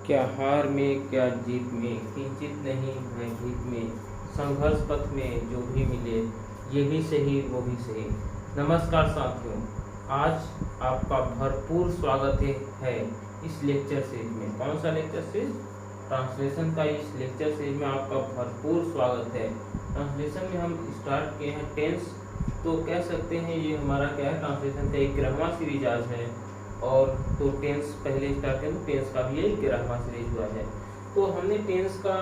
क्या हार में क्या जीत में, किंचित नहीं है जीत में, संघर्ष पथ में जो भी मिले, ये भी सही वो भी सही। नमस्कार साथियों, आज आपका भरपूर स्वागत है इस लेक्चर सीरीज में। कौन सा लेक्चर सीरीज? ट्रांसलेशन का। इस लेक्चर सीरीज में आपका भरपूर स्वागत है। ट्रांसलेशन में हम स्टार्ट किए हैं टेंस, तो कह सकते हैं ये हमारा क्या है, ट्रांसलेशन का 11वां सीरीज आज है। और तो टेंस पहले स्टार्ट करें तो टेंस का भी ये 11वां सीरीज हुआ है। तो हमने टेंस का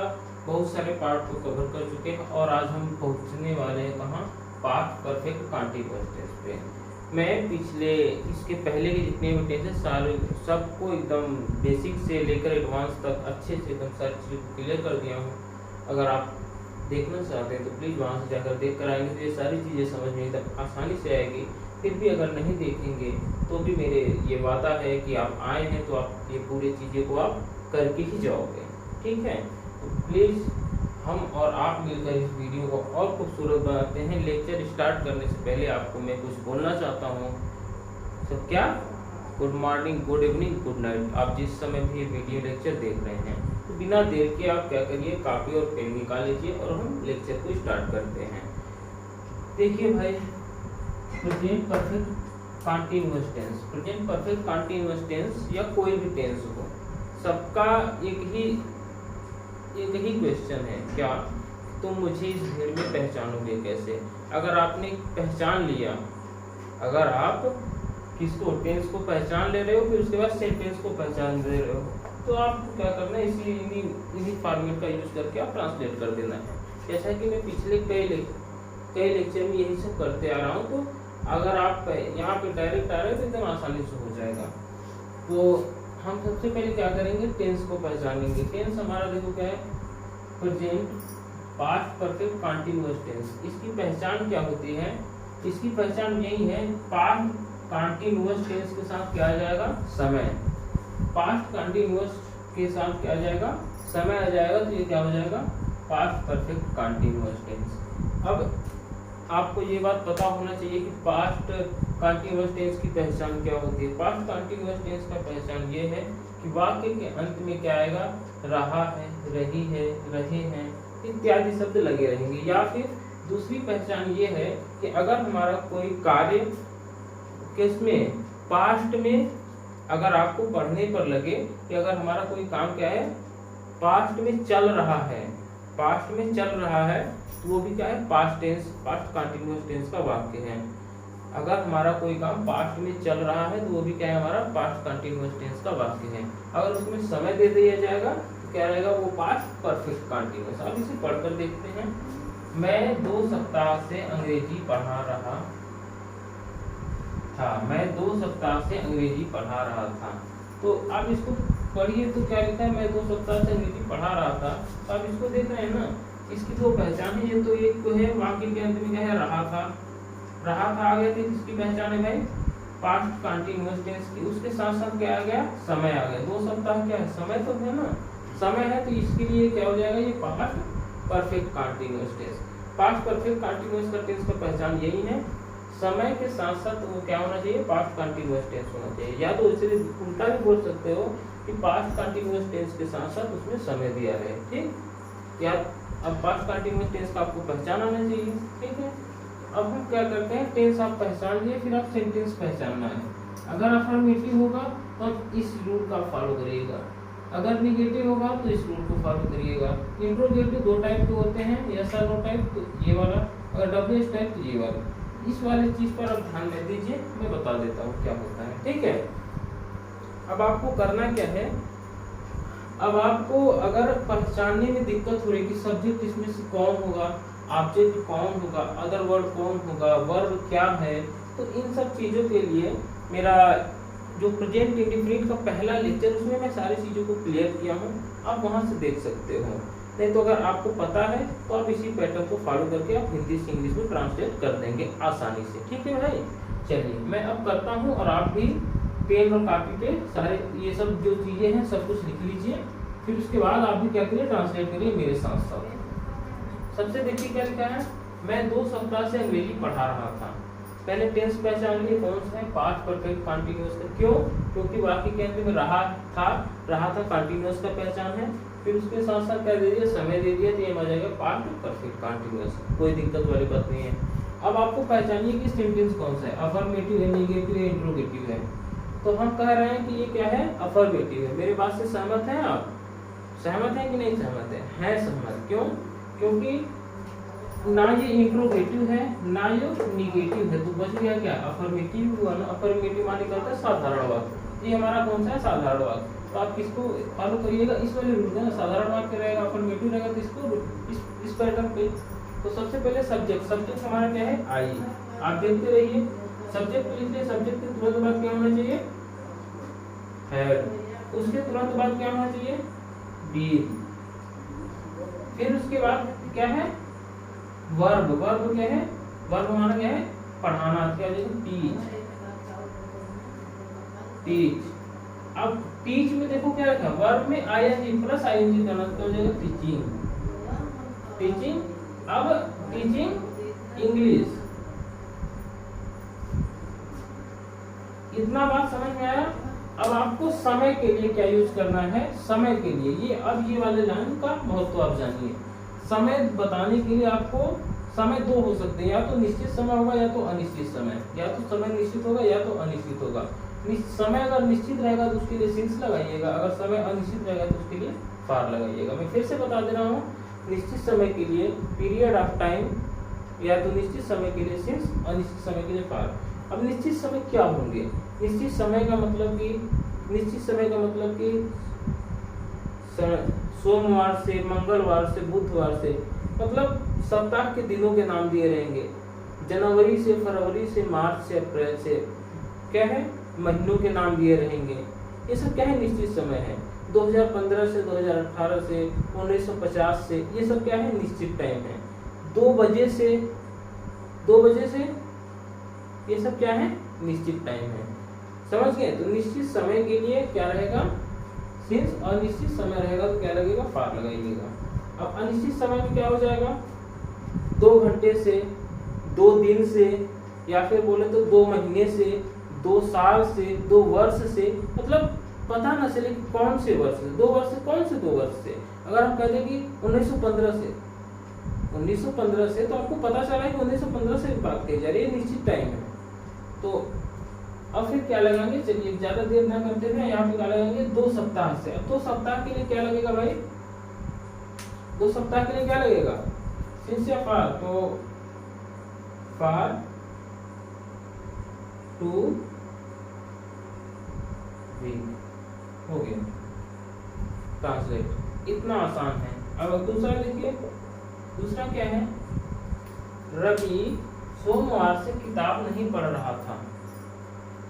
बहुत सारे पार्ट को कवर कर चुके हैं और आज हम पहुंचने वाले हैं कहाँ? पास्ट परफेक्ट कंटीन्यूअस टेंस पे। मैं पिछले इसके पहले के जितने भी टेंस हैं सारे सबको एकदम बेसिक से लेकर एडवांस तक अच्छे से एकदम सारी चीज़ों को क्लियर कर दिया हूँ। अगर आप देखना चाहते हैं तो प्लीज़ वहाँ से जाकर देख कर आएंगे तो ये सारी चीज़ें समझ में एकदम आसानी से आएगी। फिर भी अगर नहीं देखेंगे तो भी मेरे ये वादा है कि आप आए हैं तो आप ये पूरी चीज़ें को आप करके ही जाओगे, ठीक है? तो प्लीज़ हम और आप मिलकर इस वीडियो को और खूबसूरत बनाते हैं। लेक्चर स्टार्ट करने से पहले आपको मैं कुछ बोलना चाहता हूँ। सब क्या? Good morning, good evening, good night. आप जिस समय भी ये वीडियो लेक्चर देख रहे हैं तो बिना देर के आप क्या करिए, कापी और पेन निकाल लीजिए और हम लेक्चर को स्टार्ट करते हैं। देखिए भाई, present perfect continuous tense, present perfect continuous tense या कोई भी टेंस हो, सबका एक ही क्वेश्चन है, क्या तुम मुझे इस भीड़ में पहचानोगे कैसे? अगर आपने पहचान लिया, अगर आप किसको, टेंस को पहचान ले रहे हो, फिर उसके बाद सेंटेंस को पहचान ले रहे हो, तो आप क्या करना है, इन्हीं फॉर्मेट का यूज करके आप ट्रांसलेट कर देना है। जैसा कि मैं पिछले कई लेक्चर में यही सब करते आ रहा हूँ। तो अगर आप यहाँ पे डायरेक्ट आ रहे हो तो एकदम आसानी से हो जाएगा। तो हम सबसे पहले क्या करेंगे, टेंस को पहचानेंगे। टेंस हमारा देखो क्या है, present past perfect continuous tense. इसकी पहचान क्या होती है? इसकी पहचान यही है, पास्ट कंटीन्यूअस टेंस के साथ क्या आ जाएगा? समय। पास्ट कंटीन्यूअस के साथ क्या आ जाएगा? समय आ जाएगा। तो ये क्या हो जाएगा? Past perfect continuous tense. अब आपको ये बात पता होना चाहिए कि पास्ट कंटीन्यूअस टेंस की पहचान क्या होती है। पास्ट कंटीन्यूअस टेंस का पहचान ये है कि वाक्य के अंत में क्या आएगा? रहा है, रही है, रहे हैं इत्यादि शब्द लगे रहेंगे। या फिर दूसरी पहचान ये है कि अगर हमारा कोई कार्य किसमें, पास्ट में, अगर आपको पढ़ने पर लगे कि अगर हमारा कोई काम क्या है, पास्ट में चल रहा है, पास्ट में चल रहा है, तो वो भी क्या है? Past tense, past continuous tense का वाक्य है। अगर हमारा कोई काम पास्ट में चल रहा है तो वो भी क्या है? हमारा पास्ट कंटीन्यूअस टेंस का वाक्य है। अगर उसमें समय दे दिया जाएगा तो क्या रहेगा? वो पास्ट परफेक्ट कंटीन्यूअस। अब इसे पढ़कर देखते हैं। मैं 2 सप्ताह से अंग्रेजी पढ़ा रहा था। मैं 2 सप्ताह से अंग्रेजी पढ़ा रहा था। तो आप इसको पढ़िए तो क्या लिखा है? मैं 2 सप्ताह से अंग्रेजी पढ़ा रहा था। तो आप इसको देख रहे हैं ना, इसकी तो पहचान है। ये तो एक तो है, वाक्य के अंत में क्या है? रहा था। रहा था आ गया तो किसकी पहचान है भाई? पास्ट कंटीन्यूअस टेंस की। उसके साथ साथ क्या आ गया? समय आ गया। 2 सप्ताह क्या है? समय तो है ना, समय है, तो इसके लिए क्या हो जाएगा? ये past perfect continuous tense. Past perfect continuous का टेंस का पहचान यही है, समय के साथ साथ वो क्या होना चाहिए? पास्ट कंटीन्यूअस टेंस होना चाहिए। या तो इसे उल्टा भी बोल सकते हो कि पास्ट कंटीन्यूअस टेंस के साथ साथ उसमें समय दिया रहे, ठीक? या अब पास्ट कंटीन्यूअस टेंस का आपको पहचान आना चाहिए, ठीक है? अब हम क्या करते हैं, टेंस आप पहचान लिए, फिर आप सेंटेंस पहचानना है। अगर अफर्मेटिव होगा तो आप इस रूल का फॉलो करिएगा, अगर निगेटिव होगा तो इस रूल को फॉलो करिएगा। इंट्रोगेटिव 2 टाइप के होते हैं, यस और नो टाइप, तो ये वाला, अगर डब्ल्यूएच टाइप तो ये वाला। इस वाले चीज पर आप ध्यान में दीजिए, मैं बता देता हूँ क्या होता है, ठीक है? अब आपको करना क्या है, अब आपको अगर पहचानने में दिक्कत हो रही कि सब्जेक्ट इसमें से कौन होगा, ऑब्जेक्ट कौन होगा, अदर वर्ड कौन होगा, वर्ब क्या है, तो इन सब चीज़ों के लिए मेरा जो प्रेजेंट इंडिफिनिट का पहला लेक्चर, उसमें मैं सारी चीज़ों को क्लियर किया हूँ, आप वहाँ से देख सकते हो। नहीं तो अगर आपको पता है तो आप इसी पैटर्न को फॉलो करके आप हिंदी से इंग्लिश में ट्रांसलेट कर देंगे आसानी से, ठीक है भाई? चलिए मैं अब करता हूँ और आप भी पेन और कॉपी पे सारे ये सब जो चीज़ें हैं सब कुछ लिख लीजिए। फिर उसके बाद आप भी क्या करिए, ट्रांसलेट करिए मेरे साथ साथ। सबसे देखिए क्या लिखा है, मैं 2 सप्ताह से अंग्रेजी पढ़ा रहा था। पहले टेंस पहचान लिए कौन सा है, पास्ट परफेक्ट कंटीन्यूअस का। क्यों? क्योंकि वाक्य के अंत में रहा था कंटीन्यूअस का पहचान है। फिर उसके साथ साथ क्या दे दिया, समय दे दिया, तो ये आ जाएगा पास्ट परफेक्ट कंटीन्यूअस। कोई दिक्कत वाली बात नहीं है। अब आपको पहचानिए कि सेंटेंस कौन सा है, अफर्मेटिव है, नेगेटिव है, इंट्रोगेटिव है। तो हम कह रहे हैं कि ये क्या है, अफर्मेटिव है। मेरे बात से सहमत हैं आप? सहमत हैं कि नहीं सहमत है सहमत। क्यों? क्योंकि ना ये इंट्रोगेटिव है ना ये निगेटिव है, तो बच गया क्या, अफर्मेटिव हुआ ना। अफर्मेटिव माने क्या होता है, साधारण वाक्य। ये हमारा कौन सा है, साधारण वाक्य। तो आप किसको फॉलो करिएगा, इस वाले रूल का। साधारण वाक्य रहेगा, अफर्मेटिव रहेगा, तो इसको इस पैटर्न पे। तो सबसे पहले सब्जेक्ट हमारा क्या है, आई। आप देखते रहिए, सब्जेक्ट लिख लिया, सब्जेक्ट के तुरंत बाद क्या होना चाहिए, हैड। उसके तुरंत बाद क्या होना चाहिए, बीन। फिर उसके बाद क्या है, वर्ब। वर्ब क्या है, वर्ब हमारा क्या है, पढ़ाना। क्या हो जाएगा, टीच। अब टीच में देखो क्या रखा, वर्ब में आईएनजी प्लस आईएनजी करना, तो हो जाएगा टीचिंग। अब टीचिंग इंग्लिश। इतना बात समझ में आया। अब आपको समय के लिए क्या यूज करना है, समय के लिए ये, अब ये वाले लाइन का महत्व आप जानिए। समय बताने के लिए आपको, समय दो हो सकते हैं, या तो निश्चित समय होगा या तो अनिश्चित समय। या तो समय निश्चित होगा या तो अनिश्चित होगा। समय अगर निश्चित रहेगा तो उसके लिए सिंस लगाइएगा, अगर समय अनिश्चित रहेगा तो उसके लिए फार लगाइएगा। मैं फिर से बता दे रहा हूँ, निश्चित समय के लिए पीरियड ऑफ टाइम, या तो निश्चित समय के लिए सिंस, अनिश्चित समय के लिए फार। अब निश्चित समय क्या होंगे, निश्चित समय का मतलब कि सोमवार से, मंगलवार से, बुधवार से, मतलब सप्ताह के दिनों के नाम दिए रहेंगे। जनवरी से, फरवरी से, मार्च से, अप्रैल से, क्या है, महीनों के नाम दिए रहेंगे। ये सब क्या है, निश्चित समय है। 2015 से, 2018 से, 1950 से, ये सब क्या है, निश्चित टाइम है। 2 बजे से ये सब क्या है, निश्चित टाइम है। समझ गए? तो निश्चित समय के लिए क्या रहेगा, सिंस। अनिश्चित समय रहेगा तो क्या लगेगा, फार लगाइएगा। अब अनिश्चित समय में क्या हो जाएगा, 2 घंटे से, 2 दिन से, या फिर बोले तो 2 महीने से, 2 साल से, 2 वर्ष से, मतलब पता न चले कि कौन से वर्ष से, 2 वर्ष से, कौन से 2 वर्ष से। अगर हम कहते कि 1915 से, तो आपको पता चला कि 1915 से बात की जा रही है, निश्चित टाइम है। तो अब फिर क्या लगाएंगे, चलिए ज्यादा देर ना करते हुए यहाँ पे क्या लगाएंगे, 2 सप्ताह से। अब 2 सप्ताह के लिए क्या लगेगा भाई, 2 सप्ताह के लिए क्या लगेगा, सिंस या फार। तो फार 2 वीक हो गया ट्रांसलेट। इतना आसान है। अब दूसरा देखिए, दूसरा क्या है, रवि सोमवार से किताब नहीं पढ़ रहा था।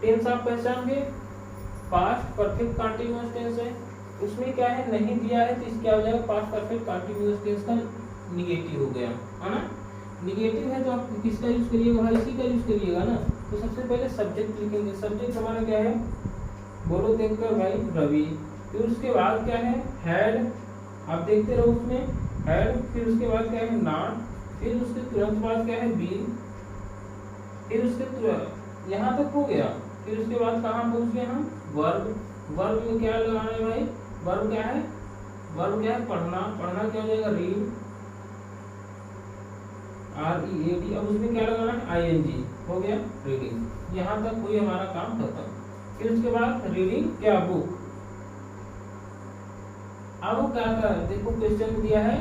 टेंस आप पहचान गए, पास्ट परफेक्ट कंटीन्यूअस टेंस है। उसमें क्या है, नहीं दिया है, तो इसका क्या हो जाएगा, पास्ट परफेक्ट कंटीन्यूअस टेंस का निगेटिव हो गया, है ना। निगेटिव है तो आप किसका यूज करिएगा भाई, इसी का यूज करिएगा ना। तो सबसे पहले सब्जेक्ट लिखेंगे। सब्जेक्ट हमारा क्या है, बोलो देखकर भाई, रवि। फिर उसके बाद क्या है, हैड। आप देखते रहो उसमें, हैड। फिर उसके बाद क्या है, नॉट। फिर उसके तुरंत बाद क्या है, बीन। फिर उसके तुरंत यहाँ तक हो गया। फिर उसके बाद कहाँ पहुंच गए हम, वर्ब। वर्ब में क्या लगाना है भाई, वर्ब क्या है, पढ़ना। पढ़ना क्या हो जाएगा, रीड, READ। अब उसमें क्या लगाना है, ING। हो गया रीडिंग। यहाँ तक हुई हमारा काम खत्म। फिर उसके बाद रीडिंग क्या, बुक। अब क्या कर, देखो क्वेश्चन दिया है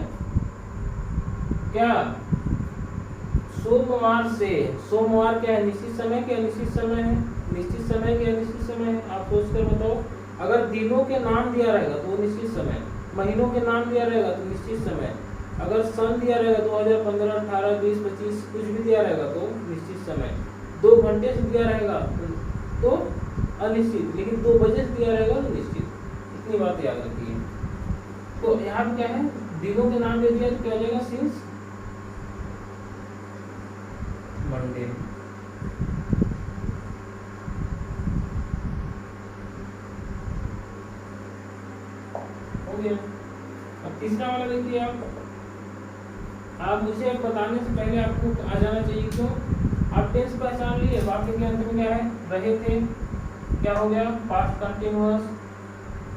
क्या, सोमवार से। सोमवार क्या है, निश्चित समय के अनिश्चित समय है, निश्चित समय के अनिश्चित समय है। आप सोच कर बताओ, अगर दिनों के नाम दिया रहेगा तो वो निश्चित समय, महीनों के नाम दिया रहेगा तो निश्चित समय, अगर सन दिया रहेगा 2015, 18, 20, 25 कुछ भी दिया रहेगा तो निश्चित समय, 2 घंटे से दिया रहेगा तो अनिश्चित, लेकिन 2 बजे से दिया रहेगा तो निश्चित। इतनी बात याद रखिए। तो यहाँ क्या है, दिनों के नाम दे दिया तो क्या हो जाएगा, सिंस मंडे। हो गया। अब तीसरा वाला देखिए आप मुझे बताने से पहले आपको आ जाना चाहिए। क्यों? आप टेंस पहचान लिए, वाक्य के अंत में क्या है, रहे थे, क्या हो गया, पास्ट कंटिन्यूअस,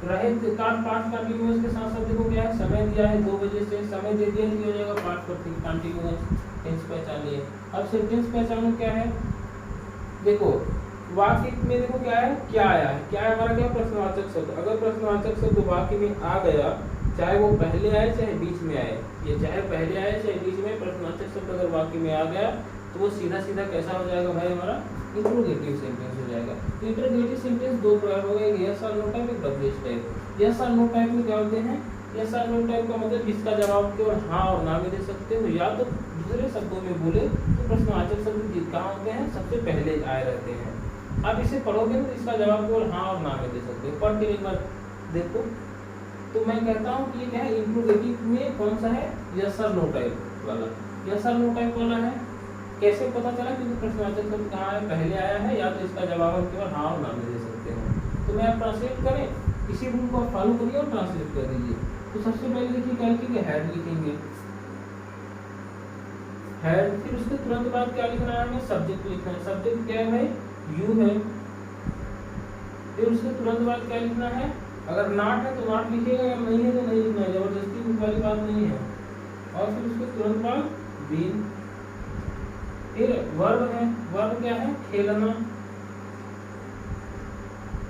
रहे थे पास्ट कंटिन्यूअस के साथ साथ देखो क्या है, समय दिया है 2 बजे से, समय दे दिया तो हो जाएगा पास्ट कंटिन्यूअस, टेंस पहचान लिए। अब सेंटेंस पहचानो क्या है, देखो वाक्य में देखो क्या है, क्या आया है, क्या है हमारा, क्या प्रश्नवाचक शब्द। अगर प्रश्नवाचक शब्द वाक्य में आ गया, चाहे वो पहले आए चाहे बीच में आए, ये चाहे पहले आए चाहे बीच में, प्रश्नवाचक शब्द अगर वाक्य में आ गया तो वो सीधा सीधा कैसा हो जाएगा भाई, हमारा इंट्रोगेटिव सेंटेंस हो जाएगा। तो इंट्रोगेटिव सेंटेंस दो प्रकार हो गए, यस और नो टाइप, एक डब्ल्यूएच टाइप। यस और नो टाइप में क्या होते हैं, यस और नो टाइप का मतलब इसका जवाब केवल हाँ और ना में दे सकते हो, या तो दूसरे शब्दों में बोले तो प्रश्नवाचक शब्द कहाँ होते हैं, सबसे पहले आए रहते हैं। आप इसे पढ़ोगे तो इसका जवाब केवल हाँ और ना में दे सकते हो। पढ़ के एक बार देखो, तो मैं कहता हूँ कि ये क्या है, इंट्रोगेटिव में कौन सा है, यस और नो टाइप वाला। यस और नो टाइप वाला है, कैसे पता चला, क्योंकि प्रश्नवाचक शब्द कहाँ है, पहले आया है, या तो इसका जवाब हम केवल हाँ और ना में दे सकते हैं। तो मैं आप ट्रांसलेट करें, इसी रूल को आप फॉलो करिए और ट्रांसलेट कर दीजिए। तो सबसे पहले देखिए क्या लिखेंगे, हैड लिखेंगे, हैड, फिर उसके तुरंत बाद क्या लिखना है, हमें सब्जेक्ट लिखना है। सब्जेक्ट क्या है भाई, यू है। फिर उसके तुरंत बाद क्या लिखना है, अगर नॉट है तो नॉट लिखिएगा, अगर नहीं है तो नहीं लिखना है, जबरदस्ती वाली बात नहीं है। और फिर उसके तुरंत बाद बीन। फिर वर्ब है, वर्ब क्या है, खेलना,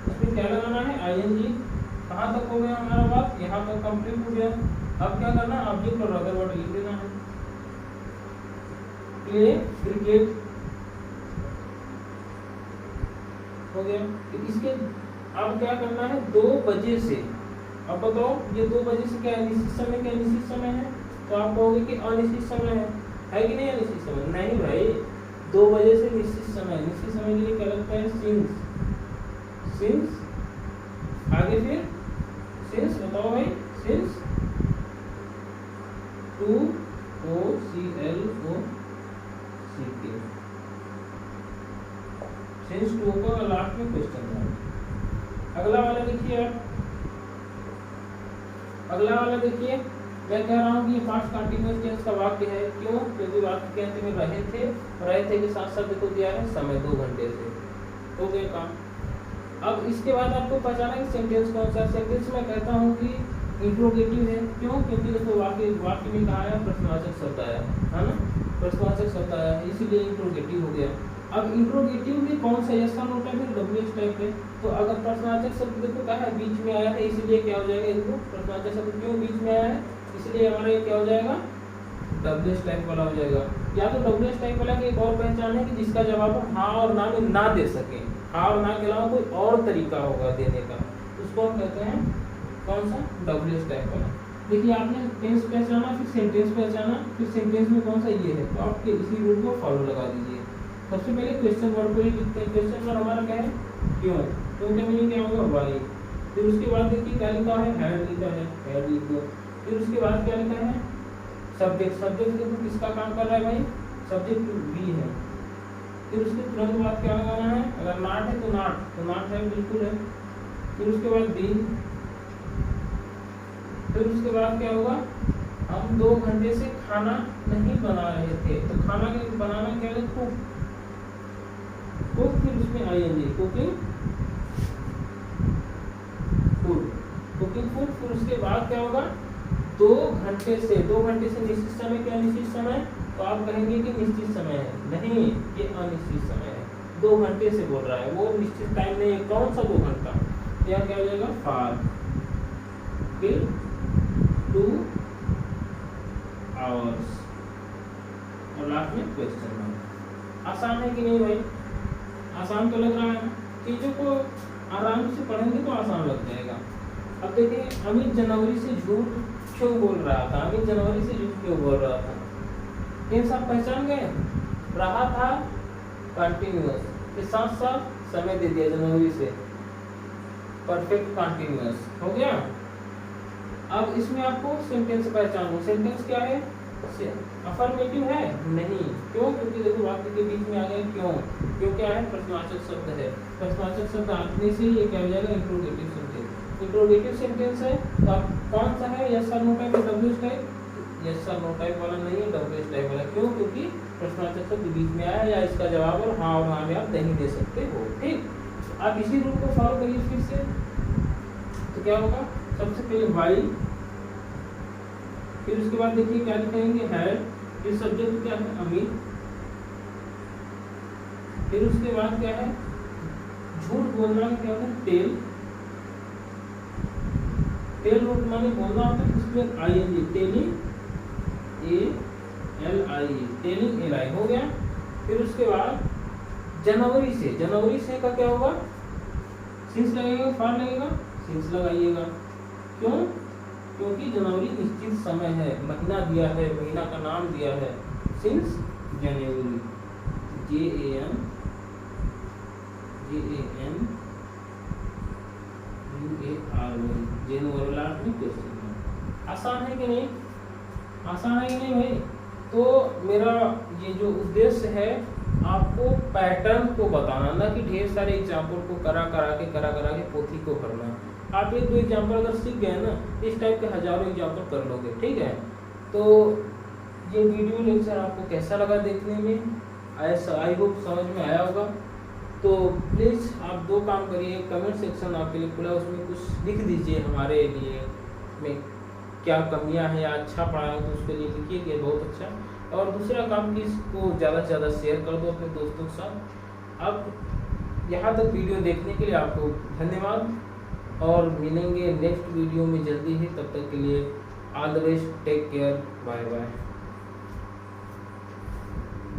उसमें क्या लगाना है, आईएनजी। कहाँ तक हो गया हमारा बात, यहाँ तक कंप्लीट हो गया। अब क्या करना, ऑब्जेक्ट और अदर वर्ड लिख देना है। प्ले क्रिकेट हो गया। तो इसके अब क्या करना है, 2 बजे से, अब बताओ ये 2 बजे से क्या है, निश्चित समय, क्या निश्चित समय है, तो आप कहोगे कि अनिश्चित समय है कि नहीं, अनिश्चित समय नहीं भाई, 2 बजे से निश्चित समय, निश्चित समय के लिए क्या लगता है, सिंस, सिंस, आगे फिर सिंस, बताओ भाई, since, 2 O C L O C K, since 2 का लास्ट में क्वेश्चन है। अगला वाला देखिए आप, अगला वाला देखिए, मैं कह रहा हूँ कि ये पास्ट कंटिन्यूअस टेंस का वाक्य है, क्यों, क्योंकि वाक्य के अंत में रहे थे के साथ साथ देखो दिया है समय 2 घंटे से, हो गया काम। अब इसके बाद आपको पहचाना कि सेंटेंस कौन सा, सेंटेंस में कहता हूँ कि इंट्रोगेटिव है, क्यों, क्योंकि देखो वाक्य में कहा है, प्रश्नवाचक शब्द आया है ना, प्रश्नवाचक शब्द आया है, इसीलिए इंट्रोगेटिव हो गया। अब इंट्रोगेटिव में कौन सा, यस और नो टाइप है, डब्ल्यूएच टाइप है। तो अगर प्रश्नवाचक शब्द देखो क्या है, बीच में आया है, इसीलिए क्या हो जाएगा, इसको प्रश्नवाचक शब्द क्यों बीच में आया है, इसलिए हमारा ये क्या हो जाएगा, डब्ल्यूएच टाइप वाला हो जाएगा। या तो डब्ल्यूएच टाइप वाला की एक और पहचान है कि जिसका जवाब हम हाँ और ना में ना दे सके, हाँ और ना के अलावा कोई और तरीका होगा देने का, उसको हम कहते हैं कौन सा, डब्ल्यूएच टाइप वाला। देखिए आपने टेंस पहचाना, फिर सेंटेंस पहचाना, फिर सेंटेंस में कौन सा ये है, तो आप इसी रूल को फॉलो लगा दीजिए। सबसे पहले क्वेश्चन वर्ड को ही लिखते हैं, क्वेश्चन वर्ड हमारा क्या है, क्यों, क्यों का मीनिंग क्या होगा, वाई। फिर उसके बाद देखिए क्या लिखा है, हैड लिखा है, हैड लिख दो। फिर उसके बाद क्या लिखा है, सब्जेक्ट, सब्जेक्ट देखो किसका काम कर रहा है भाई, सब्जेक्ट बी है। फिर उसके तुरंत बाद क्या लगाना है, अगर नॉट है तो नॉट, तो नॉट है बिल्कुल है। फिर उसके बाद बी। फिर उसके बाद क्या होगा, हम 2 घंटे से खाना नहीं बना रहे थे, तो खाना के बनाना क्या है, कुक, कुक, फिर उसमें I N G, cooking food, cooking food. फिर उसके बाद क्या होगा, 2 घंटे से, 2 घंटे से निश्चित समय, क्या निश्चित समय, तो आप कहेंगे कि निश्चित समय है, नहीं ये अनिश्चित समय है, 2 घंटे से बोल रहा है, वो निश्चित टाइम नहीं है, कौन सा 2 घंटा, यहाँ क्या हो जाएगा, फार, फिर 2 आवर्स, और लास्ट में क्वेश्चन मार्क। आसान है कि नहीं भाई, आसान तो लग रहा है, चीजों को आराम से पढ़ेंगे तो आसान लग जाएगा। अब देखिए, अमित जनवरी से झूठ क्यों बोल रहा था, अमित जनवरी से झूठ क्यों बोल रहा था, टेंस आप पहचान गए, रहा था कंटिन्यूअस के साथ साथ समय दे दिया जनवरी से, परफेक्ट कंटिन्यूअस हो गया। अब इसमें आपको सेंटेंस पहचानो, सेंटेंस क्या है, अफर्मेटिव है नहीं, क्यों, क्योंकि देखो वाक्य के बीच में आ गया क्यों, क्यों क्या है, प्रश्नवाचक शब्द है, प्रश्नवाचक शब्द आने से ये क्या हो जाएगा, इंट्रोगेटिव सेंटेंस, इंट्रोगेटिव सेंटेंस है। तो आप कौन सा है, यस और no type, W H type, yes or no type वाला नहीं है, डब्ल्यू टाइप वाला। क्यों? क्योंकि प्रश्नार्थक शब्द बीच में आया या इसका जवाब और हाँ में आप नहीं दे सकते हो। ठीक, आप इसी रूल को फॉलो करिए फिर से। तो क्या होगा, सबसे पहले वाई, फिर उसके बाद देखिए क्या लिखेंगे है, फिर सब्जेक्ट क्या है अमित, फिर उसके बाद क्या है झूठ बोलना क्या होता है टेल, टेल रूट माने बोलना होता है, इसमें I N G telling ALI telling LI हो गया। फिर उसके बाद जनवरी से, जनवरी से का क्या होगा, सिंस लगेगा फॉर लगेगा, सिंस लगाइएगा। क्यों? क्योंकि जनवरी निश्चित समय है, महीना दिया है, महीना का नाम दिया है, सिंस जनवरी, JAN जनवरी। आसान है कि नहीं, आसान है कि नहीं भाई? तो मेरा ये जो उद्देश्य है आपको पैटर्न को बताना, ना कि ढेर सारे एग्जाम्पल को करा करा के पोथी को भरना। आप एक दो एग्जाम्पल अगर सीख गए ना, इस टाइप के हजारों एग्जाम्पल कर लोगे। ठीक है, तो ये वीडियो लेक्चर आपको कैसा लगा देखने में, ऐसा आई होप समझ में आया होगा। तो प्लीज़ आप दो काम करिए, कमेंट सेक्शन आपके लिए खुला, उसमें कुछ लिख दीजिए हमारे लिए में क्या कमियां हैं या अच्छा पढ़ाया हो तो उसके लिए लिखिए कि बहुत अच्छा। और दूसरा काम कि इसको ज़्यादा से ज़्यादा शेयर कर दो अपने दोस्तों के साथ। अब यहाँ तक वीडियो देखने के लिए आपको धन्यवाद, और मिलेंगे नेक्स्ट वीडियो में जल्दी ही। तब तक के लिए all the best, take care, bye bye.